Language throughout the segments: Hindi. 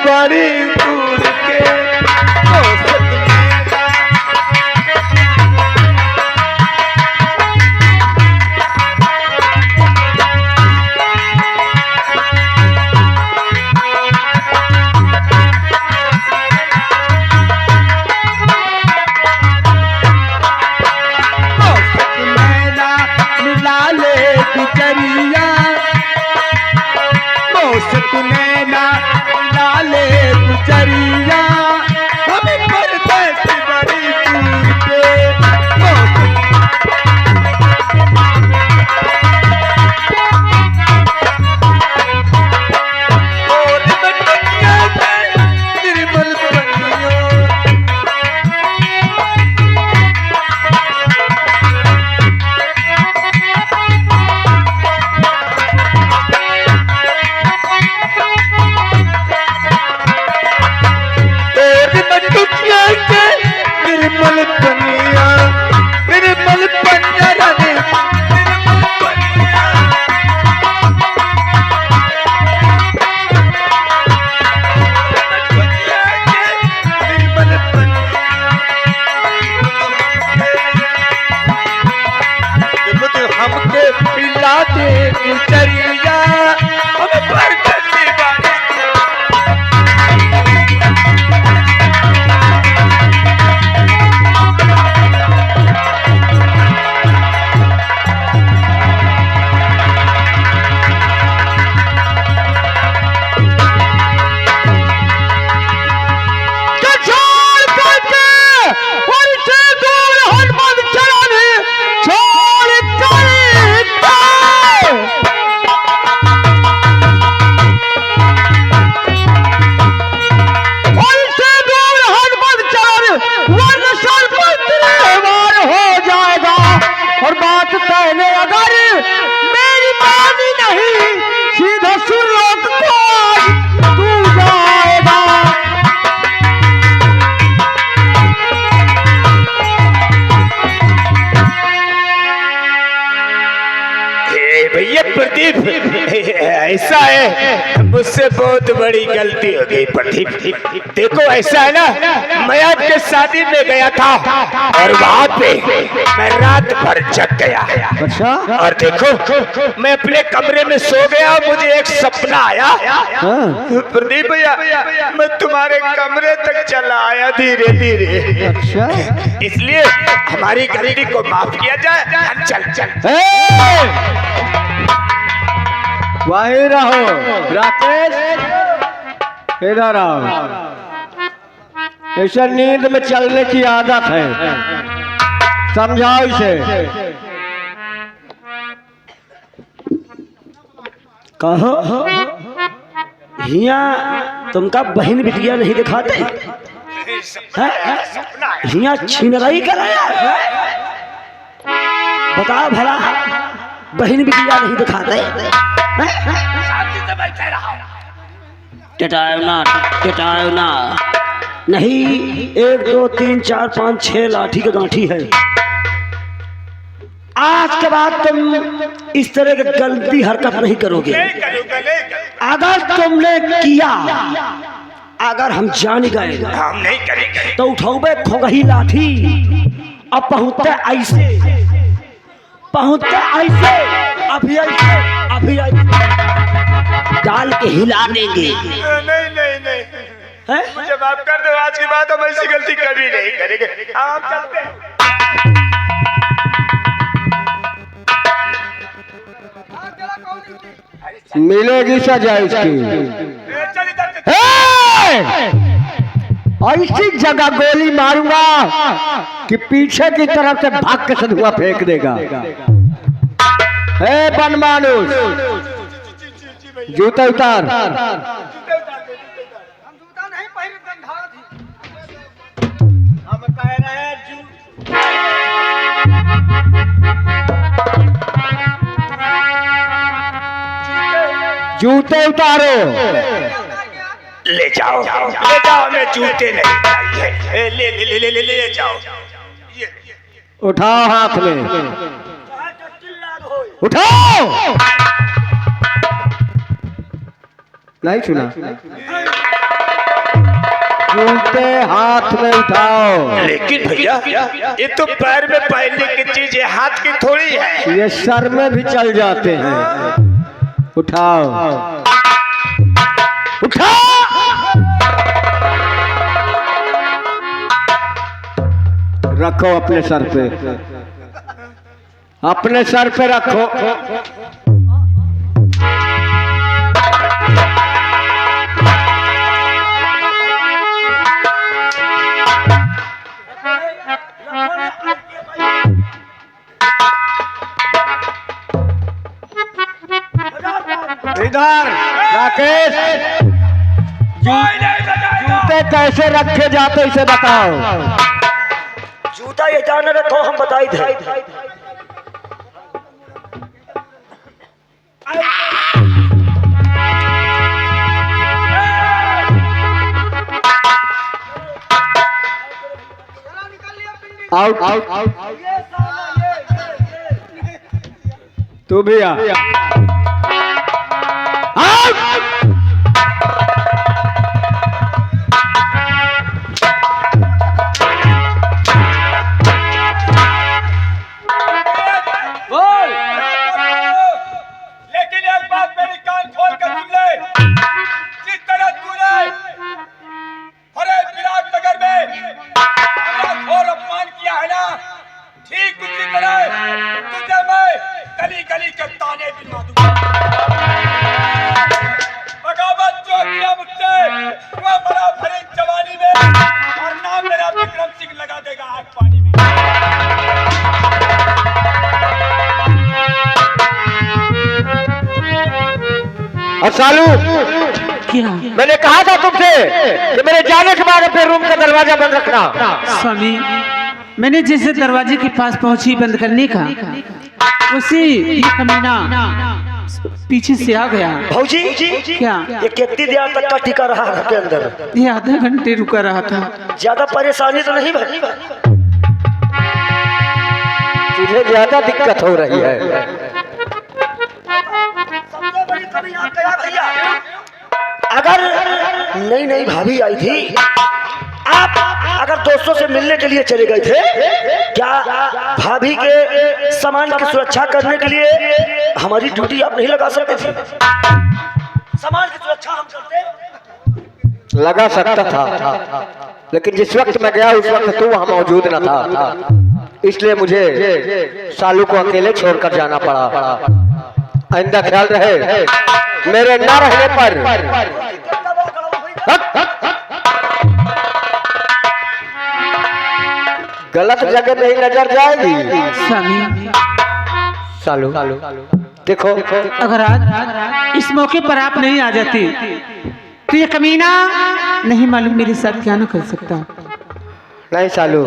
बड़ी दूर के ऐसा है, मुझसे बहुत बड़ी गलती हो गई प्रदीप। देखो ऐसा है ना, मैं आपके शादी में गया था और वहाँ पे मैं रात भर जग गया। अच्छा? और देखो मैं अपने कमरे में सो गया, मुझे एक सपना आया। प्रदीप भैया, मैं तुम्हारे कमरे तक चला आया धीरे धीरे। अच्छा? इसलिए हमारी गलती को माफ किया जाए। हम चल वही रहो राकेश, इधर आओ। ऐसा नींद में चलने की आदत है, समझाओ इसे। कहो हिया तुमका बहन बिटिया नहीं दिखाते? हिया छिनराई कराया? बताओ भला, बहन बिटिया नहीं दिखाते? टटाओ ना नहीं। 1 2 3 4 5 6 लाठी का गांठी है। आज के बाद तुम इस तरह की गलती हरकत नहीं करोगे। अगर तुमने किया, अगर हम जान गए हम नहीं करेंगे तो उठाओगे खोगही लाठी। अब पहुंचते ऐसे, अभी डाल के हिला देंगे। नहीं मुझे माफ कर दो, आज के बाद हम ऐसी गलती कभी नहीं करेंगे। आप चलते हैं। मिलेगी सजा इसकी। ऐसी जगह गोली मारूंगा कि पीछे की तरफ से भाग के धुआं फेंक देगा। हे बनमानुस, जूता उतार। जूते उतारो। ले जाओ मैं जूते नहीं चाहिए। ले जाओ। उठाओ हाथ में, उठाओ। नहीं सुना? जूते हाथ में उठाओ। लेकिन भैया ये तो पैर में पहनने की चीज है, हाथ की थोड़ी है। ये सर में भी चल जाते हैं। उठाओ उठाओ। रखो अपने सर पे, अपने सर पे रखो। इधर राकेश, जूते कैसे रखे जाते इसे बताओ। जूता ये जान रखो, हम बताई थे। Out out out. तू भी आ। लेकिन एक बात मेरी कान खोल कर सुन ले, जिस तरह तूने हरे विराटनगर में हमारा घोर अपमान किया है ना, ठीक उसी तरह तुझे मैं गली गली के ताने बिनवा दूंगा। बगावत जो किया मुझसे वो बड़ा भरी जवानी में, और नाम मेरा विक्रम सिंह लगा देगा आग पानी में। और सालू, क्या मैंने कहा था तुमसे कि मेरे जाने के बाद अपने रूम का दरवाजा बंद रखना। स्वामी, मैंने जैसे दरवाजे के पास पहुंची बंद करने का, उसी ये कमीना पीछे से आ गया। भौजी क्या ये कितनी देर तक का टिका रहा घर के अंदर? ये आधा घंटे रुका रहा था। ज्यादा परेशानी तो नहीं भाई? तुझे ज्यादा दिक्कत हो रही है। सबसे बड़ी कमी याद गया भैया, अगर नई नई भाभी आई थी, आप अगर दोस्तों से मिलने के लिए चले गए थे, क्या भाभी के सामान की सुरक्षा करने के लिए हमारी ड्यूटी आप नहीं लगा सकते थे? सामान की सुरक्षा हम करते। लगा सकता था, लेकिन जिस वक्त मैं गया उस वक्त तू वहां मौजूद न था, इसलिए मुझे सालू को अकेले छोड़कर जाना पड़ा। आइंदा ख्याल रहे मेरे न रहने पर। गलत जगह नहीं नजर जाएगी। स्वामी, सालू देखो, अगर आज इस मौके पर आप नहीं आ जाती तो ये कमीना नहीं मालूम मेरे साथ क्या न कर सकता। नहीं सालू,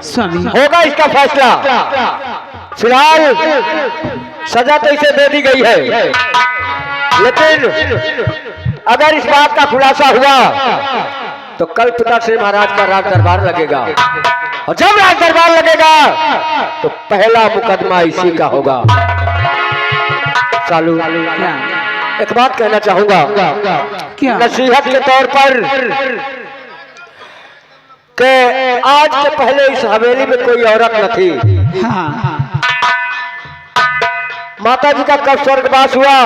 स्वामी, होगा इसका फैसला। फिलहाल सजा तो इसे दे दी गई है, लेकिन अगर इस बात का खुलासा हुआ तो कल पिताश्री महाराज का राज दरबार लगेगा, और जब राज दरबार लगेगा तो पहला मुकदमा इसी का होगा। सालू, क्या एक बात कहना चाहूंगा, क्या नसीहत के तौर पर, कि आज से पहले इस हवेली में कोई औरत न थी। हाँ, माता जी का कब स्वर्गवास हुआ,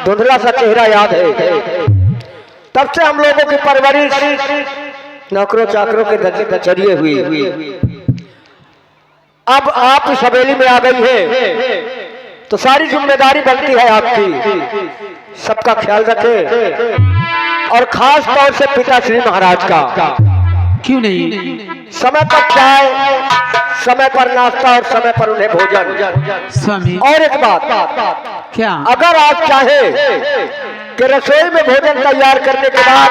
धुंधला सा चेहरा याद है। तब से हम लोगों की परवरिश नौकरों चाकरों के जरिए हुई। अब आप इस हवेली में आ गई है तो सारी जिम्मेदारी बनती है आपकी। सबका ख्याल रखें, और खास तौर से पिताश्री महाराज का। क्यों नहीं? समय पर चाय, समय पर नाश्ता और समय पर उन्हें भोजन। स्वामी, और एक बात, क्या अगर आप चाहे कि रसोई में भोजन तैयार करने के बाद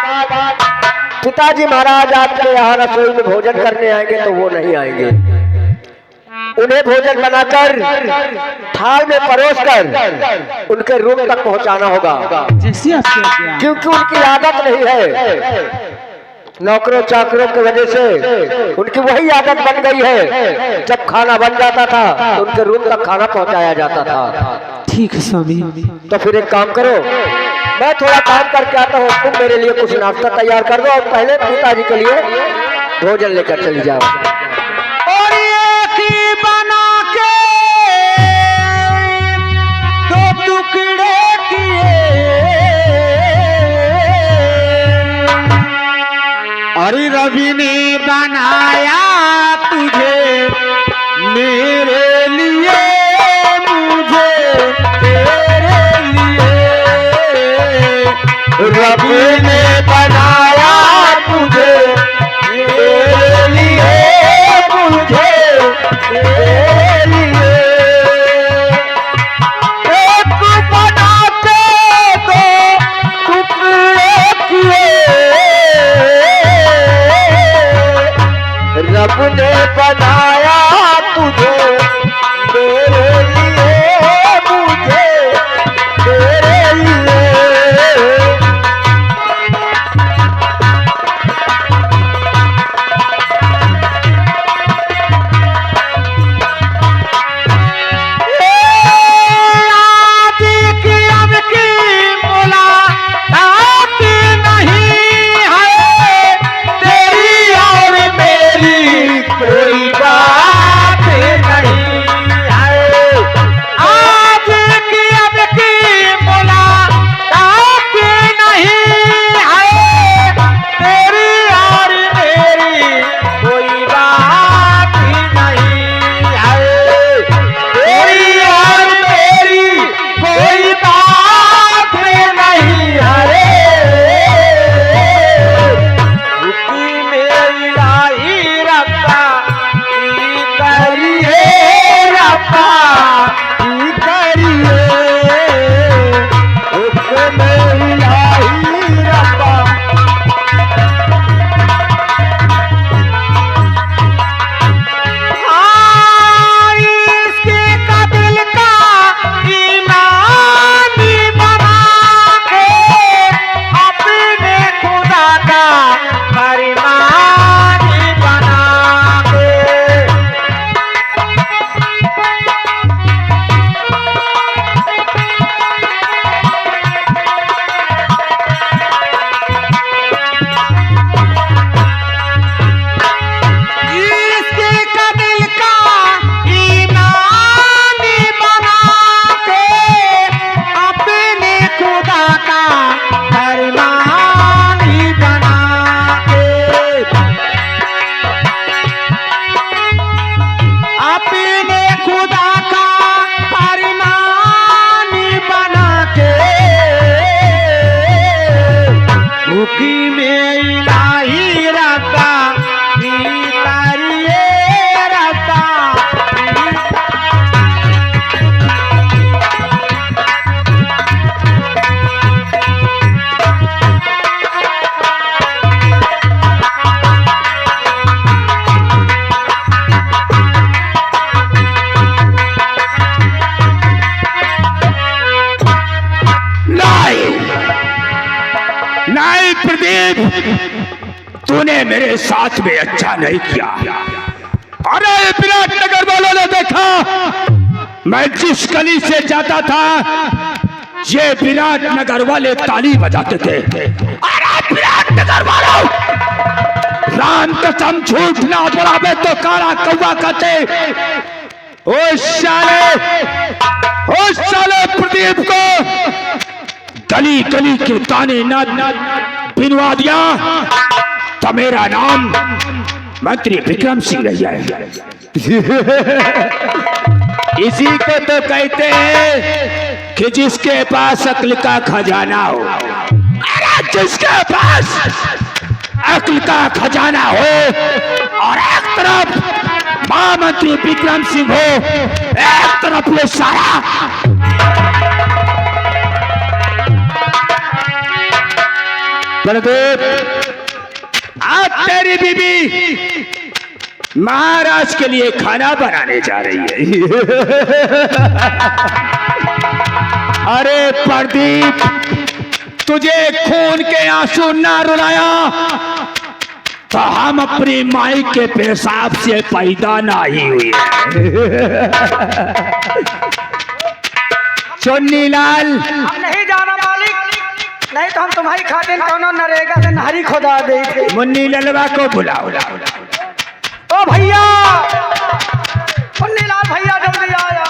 पिताजी महाराज आपके यहाँ रसोई में भोजन करने आएंगे तो वो नहीं आएंगे। उन्हें भोजन बनाकर थाल में परोसकर उनके रूम तक पहुंचाना होगा, जैसे आपकी आज्ञा। क्योंकि उनकी आदत नहीं है। नौकरों चाकरों की वजह से उनकी वही आदत बन गई है, जब खाना बन जाता था तो उनके रूम तक खाना पहुंचाया जाता था। ठीक है स्वामी। तो फिर एक काम करो, मैं थोड़ा काम करके आता हूँ, तुम मेरे लिए कुछ नाश्ता तैयार कर दो और पहले पिताजी के लिए भोजन लेकर चली जाओ। और एक ही बना के दो टुकड़े किए, अरे रवि ने बनाया तुझे मेरे लिए, मुझे तेरे लिए, रवि ने बनाया तुझे मेरे लिए, मुझे तेरे लिए। एक बनाते दो टुकड़े किए, रब ने बनाया तुझे मेरे लिए, मुझे तेरे लिए। तूने मेरे साथ में अच्छा नहीं किया। अरे विराट नगर वालों ने देखा, मैं जिस गली से जाता था ये विराट नगर वाले ताली बजाते थे। अरे विराट नगर वालों, राम कसम झूठ ना बोलावे तो काला कौवा कहते। ओ साले प्रदीप को गली गली के ताने ना बिनवा दिया तो मेरा नाम मंत्री विक्रम सिंह रह जाए। इसी को तो कहते हैं कि जिसके पास अक्ल का खजाना हो। अरे जिसके पास अक्ल का खजाना हो और एक तरफ महामंत्री विक्रम सिंह हो, एक तरफ ये सारा आज तेरी बीबी महाराज के लिए खाना बनाने जा रही है। अरे प्रदीप, तुझे खून के आंसू ना रुलाया तो हम अपनी माई के पेशाब से पैदा ना ही हुए। चुन्नी लाल, हम नहीं जाना मालिक, नहीं तो हम तुम्हारी खातिर कोनो नरेगा से नहरी खोदा दे थे। मुन्नी ललवा को बुलाओ। ओ भैया, मुन्नीलाल भैया जल्दी आया।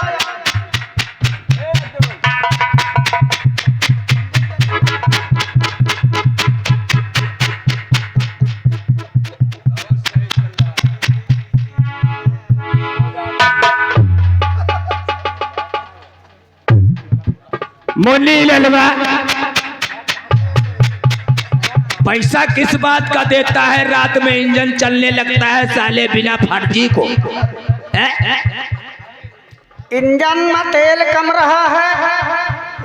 मुन्नी ललवा, पैसा किस बात का देता है? रात में इंजन चलने लगता है साले बिना फर्जी को। इंजन में तेल कम रहा है,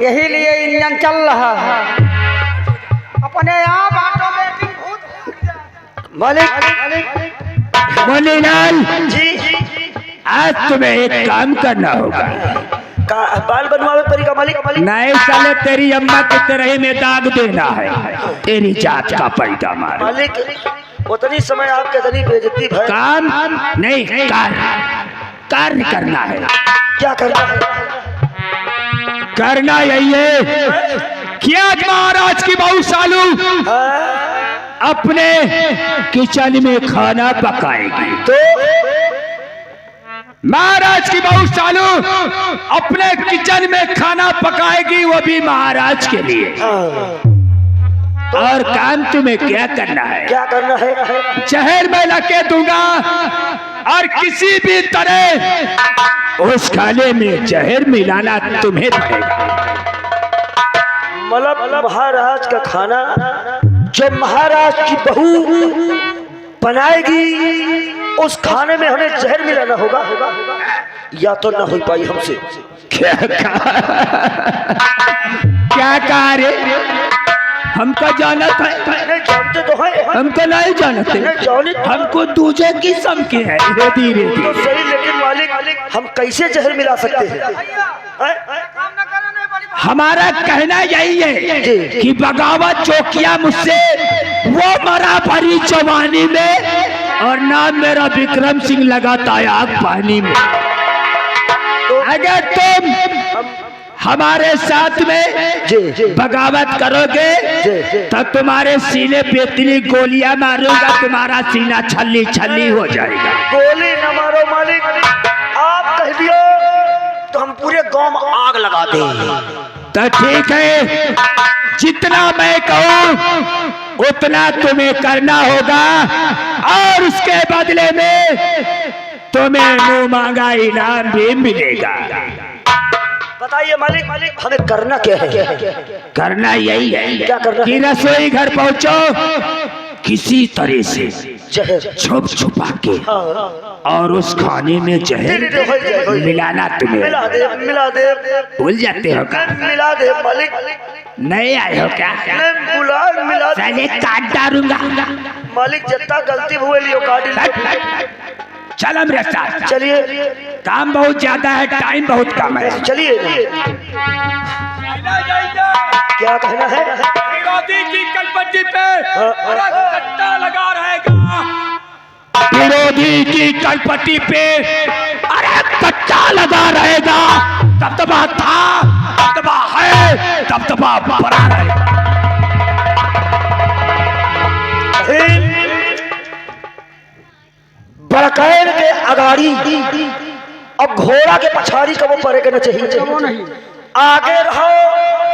यही लिए इंजन चल रहा है। अपने आप ऑटोमेटिक मालिक मुन्नीलाल जी, आज तुम्हें एक काम करना होगा। बाल बनवावे परी का मालिक। नए साले तेरी अम्मा की तरह में दाग देना है, तेरी जात का पैदा मार। मालिक उतनी समय आपके तनी बेइज्जती भाई। काम नहीं, कार्य करना है। क्या करना है? करना यही है कि आज महाराज की बहू सालू अपने किचन में खाना पकाएगी। तो महाराज की बहू सालू अपने किचन में खाना पकाएगी, वो भी महाराज के लिए। और काम तुम्हें क्या करना है? क्या करना है? जहर मैं लगे दूंगा और किसी भी तरह उस खाने में जहर मिलाना तुम्हें पड़ेगा। मतलब महाराज का खाना जो महाराज की बहू बनाएगी, उस खाने में हमें जहर मिलाना होगा, या तो ना हो पाई हमसे। क्या कहा रे? हमको जानत है? नहीं जानते तो है। हमको नहीं जानते, नहीं जाने तो हमको दूसरे किस्म के है। धीरे तो सही, लेकिन मालिक हम कैसे जहर मिला सकते हैं? हमारा कहना यही है कि बगावत जो किया मुझसे, वो मरा भरी जवानी में, और नाम मेरा विक्रम सिंह लगाता है आग पानी में। अगर तुम हमारे साथ में बगावत करोगे तो तुम्हारे सीने पे इतनी गोलियां मारूंगा, तुम्हारा सीना छल्ली छल्ली हो जाएगा। गोली न मारो मालिक, आप कह दियो तो हम पूरे गांव में आग लगा देंगे। तो ठीक है, जितना मैं कहूँ उतना तुम्हें करना होगा, और उसके बदले में तुम्हें मुंह मांगा इनाम भी मिलेगा। बताइए मालिक, हमें करना क्या है? करना यही है क्या करना कि रसोई घर पहुंचो, किसी तरह से जहर छुप छुपा के, और उस खाने में जहर मिलाना तुम्हें। मिला दे। भूल जाते हो क्या? मिला दे मालिक। नहीं आए हो क्या? मिला दे साले काट डालूंगा। मालिक, जितना गलती हुए लियो काट। चल मेरे साथ। चलिए, काम बहुत ज्यादा है, टाइम बहुत कम है। चलिए। क्या कहना है? विरोधी की कलपट्टी पे कट्टा लगा रहेगा। विरोधी की कलपट्टी पे अरे कट्टा लगा रहेगा। दबदबा था, दबदबा है, दबदबा बना रहेगा। बड़कैन के अगाड़ी अब घोड़ा के पछाड़ी का वो परे न चाहिए। आगे रहो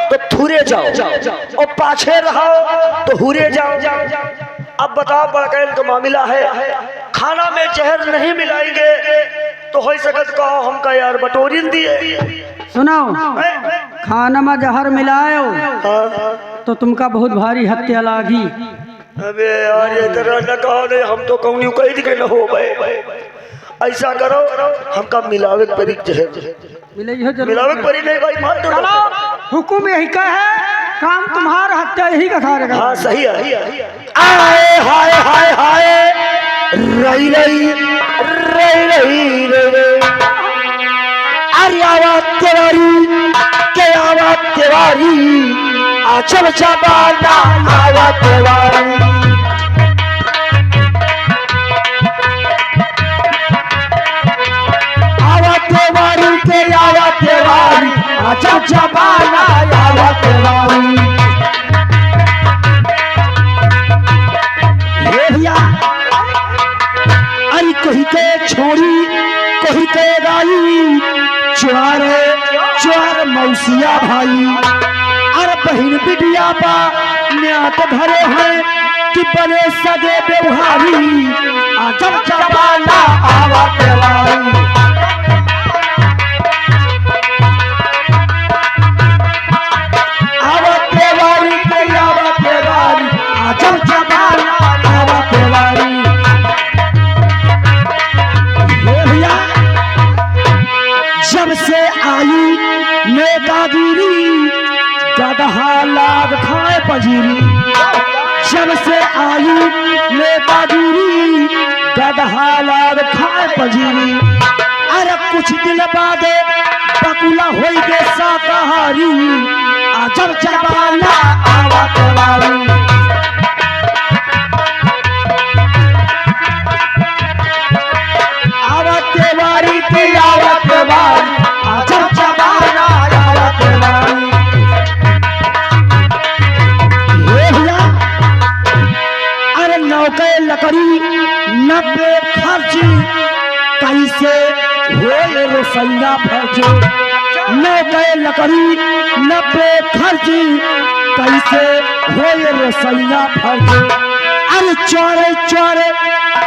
तो थूरे जाओ, और पाछे रहो तो हुरे जाओ। अब बताओ, बड़कैन का मामला है, खाना में जहर नहीं मिलाएंगे तो हो सकत कहो हमका यार बटोरिन दिए। सुनो, खाना में जहर मिलायो तो तुमका बहुत भारी हत्या लागी। अबे यार, ये तरह न कहो, नहीं हम तो कहूँ कही दिखे न हो भाई। ऐसा करो, हमका मिलावे परी जहर मिलावे परी नहीं भाई, मार दो। हुकुम यही का है, काम तुम्हारा, हत्या यही का था। हाँ सही है। आए हाय हाय हाय, रही रही रही रही रही, अरे आवाज तिवारी के आवाज तिवारी, आचल चबाना आवाज तिवारी। आवाज तिवारी, आचल चबाना आवाज तिवारी। भैया भाई अरे बहन बिटिया पा न्यात धरे हैं कि बने सगे व्यवहारी जब जमाना आवा त्योहारी आवा त्योहारी जब जमाना आवा त्योहारी भैया जब से आई नेतागिरी गदहा लाग खाए पजीरी जब से आई नेतागिरी गदहा लाग खाए पजीरी अरे कुछ दिन बाद बकुला हो गए शाकाहारी जब जमाना आवा त्योहारी आवा त्योहारी की आवा त्योहारी जब जमाना आवा त्योहारी अरे नौके लकड़ी 90 खर्च कैसे होए रसैया फर्ज नौके लकड़ी 90 खर्च कैसे होए रसैया फर्ज अरे चोरे चोरे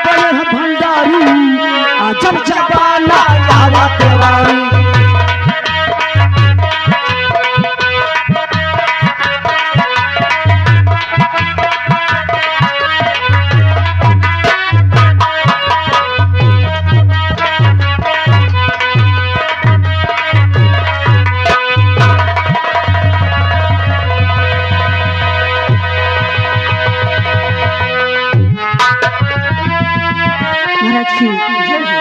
बड़े भंडारी जब जमाना आवा त्योहारी महाराज की जय हो।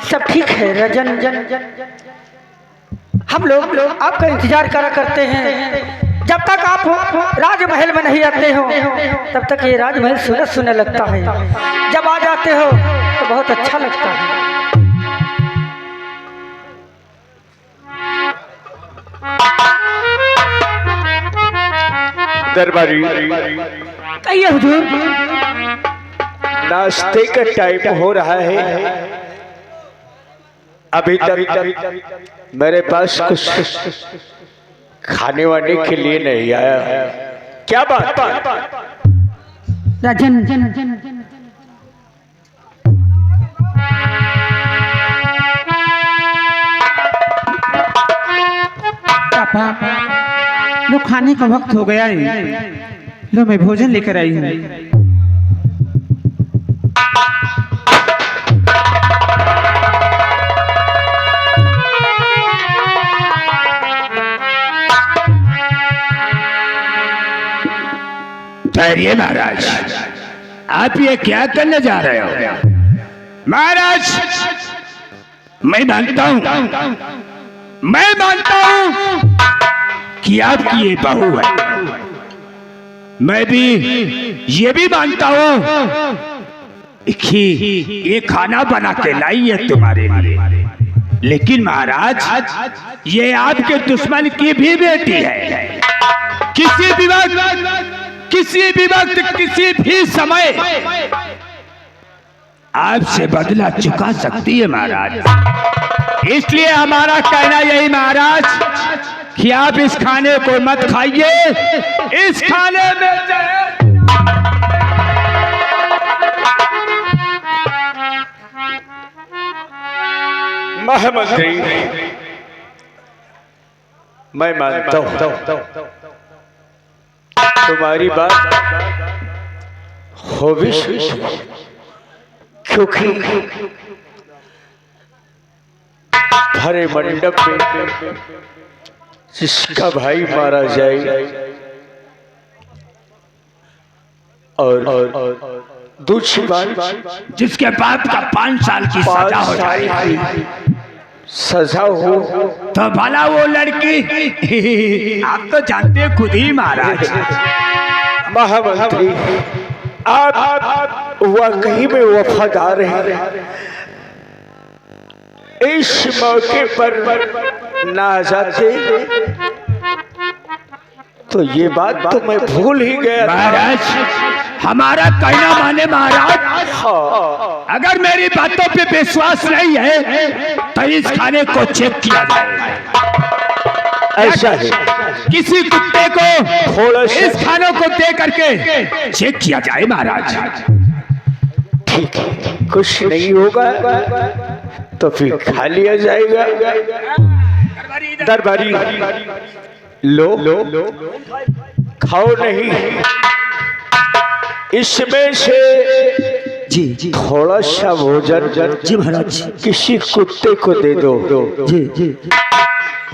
सब ठीक है रजन हम लोग आपका इंतजार करा करते हैं जब तक आप राजमहल में नहीं आते हो तब तक ये राजमहल सुने सुने लगता है जब आ जाते हो तो बहुत अच्छा लगता है। दरबारी कहिए हुजूर। नाश्ते का टाइम हो रहा है, अभी तक मेरे पास कुछ खाने वाने के लिए नहीं आया। क्या बात? राजन पापा लो खाने का वक्त हो गया है, लो मैं भोजन लेकर आई हूँ। ठहरिए महाराज, आप ये क्या करने जा रहे हो? महाराज मैं मानता हूं कि आपकी ये बहू है, मैं भी ये भी मानता हूं कि ये खाना बना के लाई है तुम्हारे लिए, लेकिन महाराज ये आपके दुश्मन की भी बेटी है। किसी भी वक्त किसी भी समय आपसे बदला चुका सकती है महाराज। इसलिए हमारा कहना यही महाराज कि आप इस खाने को मत खाइए, इस खाने में महामंत्री मैं मानता हूं तुम्हारी बात हो भी, क्योंकि भरे मंडप में जिसका भाई मारा जाए और दूसरी बात जिसके बाप का 5 साल की सजा हो जाए, सजा हो तो भला वो लड़की आप तो जानते खुद ही महाराज। महामंत्री आप वाकई में वफादार हैं, इस मौके पर ना जाते तो ये बात तो मैं भूल ही गया। महाराज हमारा कहना माने महाराज, अगर मेरी बातों पे विश्वास नहीं है तो इस खाने को चेक किया जाए। ऐसा है, किसी कुत्ते को इस खानों को दे करके चेक किया जाए महाराज। ठीक है, कुछ नहीं होगा तो फिर खा लिया जाएगा। दरबारी लो खाओ नहीं, इसमें से जी थोड़ा सा भोजन जी महाराज किसी कुत्ते को दे दो। जी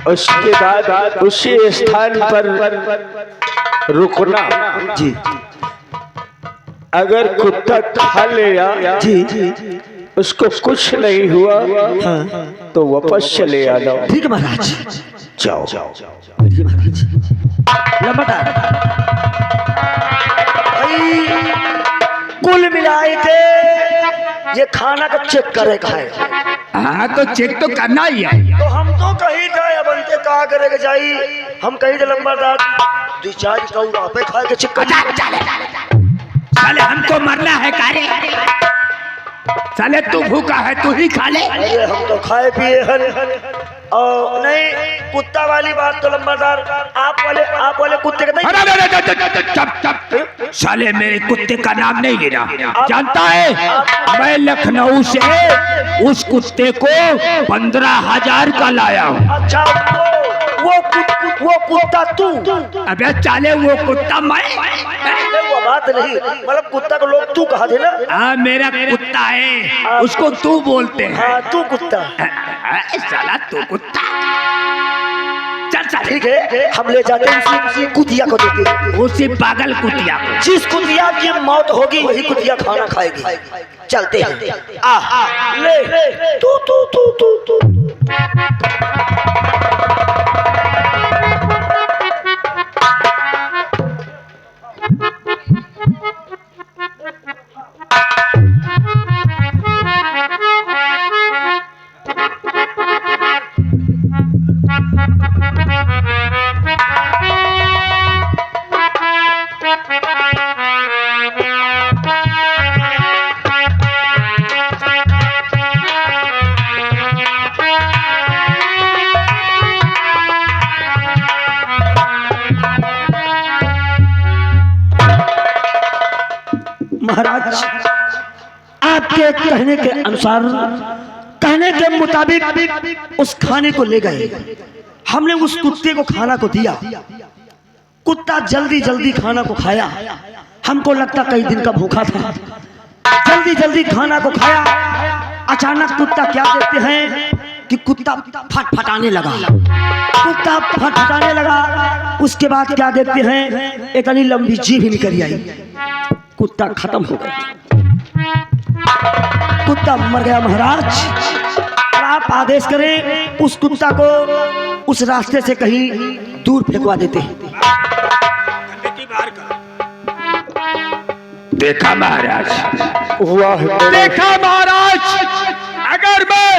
उसके बाद उसी स्थान पर रुकना। जी अगर कुत्ता खा लिया जी उसको कुछ नहीं हुआ हाँ तो वापस चले आना। ठीक है महाराज। जाओ। जी महाराज। लंबटा कुल मिलाए थे ये खाना का चेक करेगा है। हाँ तो चेक तो करना ही है। तो हम तो कहीं जाए अब अंते कहा करेगा जाई, हम कहीं थे लंबादार दो चार कौड़ा पे खा के चेक कर। साले हमको मरना है कारे, साले तू भूखा है तू ही खा ले। अरे हम तो खाए पिए हन और नहीं कुत्ता वाली बात तो लंबादार आप वाले कुत्ते का नहीं। चुप साले मेरे कुत्ते का नाम नहीं लेना। जानता है मैं लखनऊ से उस कुत्ते को 15,000 का लाया हूँ। अच्छा वो कुत्ता तू? अबे चाले वो कुत्ता मैं वो बात नहीं, मतलब कुत्ता को लोग तू कहा थे ना। हाँ मेरा कुत्ता है, उसको तू बोलते हैं। हाँ तू कुत्ता। साला तू कुत्ता। चल ठीक है, हम ले जाते हैं उसी कुतिया को देते हैं। उसी पागल कुतिया को। जिस कुतिया की मौत होगी वही कुतिया खाना खाएगी। चलते हैं। ले तू तू तू तू तू महाराज आपके कहने के अनुसार, कहने के मुताबिक उस खाने को ले गए। हमने उस कुत्ते को खाना को दिया। कुत्ता जल्दी जल्दी खाना को खाया। हमको लगता कई दिन का भूखा था। जल्दी जल्दी खाना को खाया। अचानक कुत्ता क्या देखते हैं कि कुत्ता फटफटाने लगा। कुत्ता फटफटाने लगा। उसके बाद क्या देखते हैं, एक अनी लंबी जीभ निकल आई। कुत्ता खत्म हो गया। कुत्ता मर गया महाराज। और आप आदेश करें उस कुत्ता को उस रास्ते से कहीं दूर फेंकवा देते हैं। देखा महाराज, वाह देखा महाराज, अगर मैं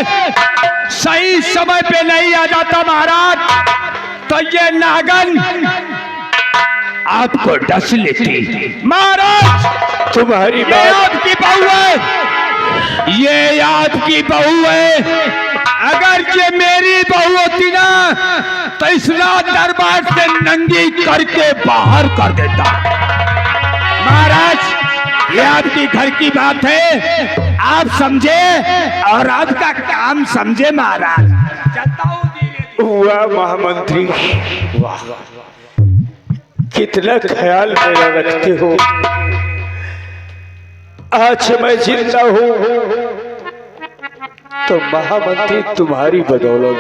सही समय पे नहीं आ जाता महाराज तो ये नागन आपको डस लेती। महाराज तुम्हारी ये बात आपकी बहू है, ये आपकी बहू है। अगर ये मेरी बहू होती ना तो इस रात दरबार से नंगी करके बाहर कर देता। महाराज ये आपकी घर की बात है, आप समझे और आपका काम समझे महाराज। वाह महामंत्री, वाह कितना ख्याल मेरा रखते हो। आज मैं जिंदा हूँ तो महामंत्री तुम्हारी बदौलत।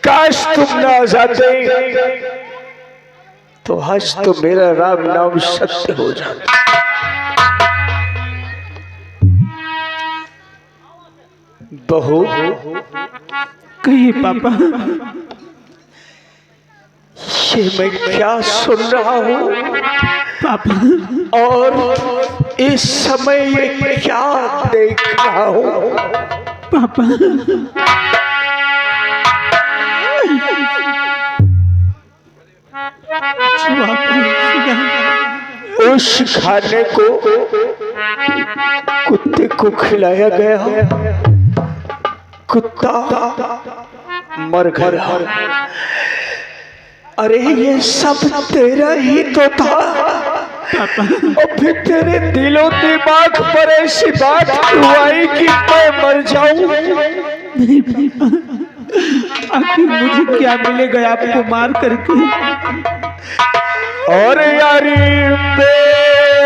काश तुम ना आ जाते तो आज तो मेरा राम नाम सत्य हो जाता। बहू कहिए पापा। ये मैं क्या सुन रहा हूँ पापा और इस समय ये क्या देख रहा हूँ। पापा उस खाने को कुत्ते को खिलाया गया, कुत्ता मर गया। अरे ये सब तेरा ही तो था। और फिर तेरे दिलो दिमाग पर ऐसी बात क्यों आई कि मैं मर जाऊं? आखिर मुझे क्या मिलेगा आपको मार करके? और यारी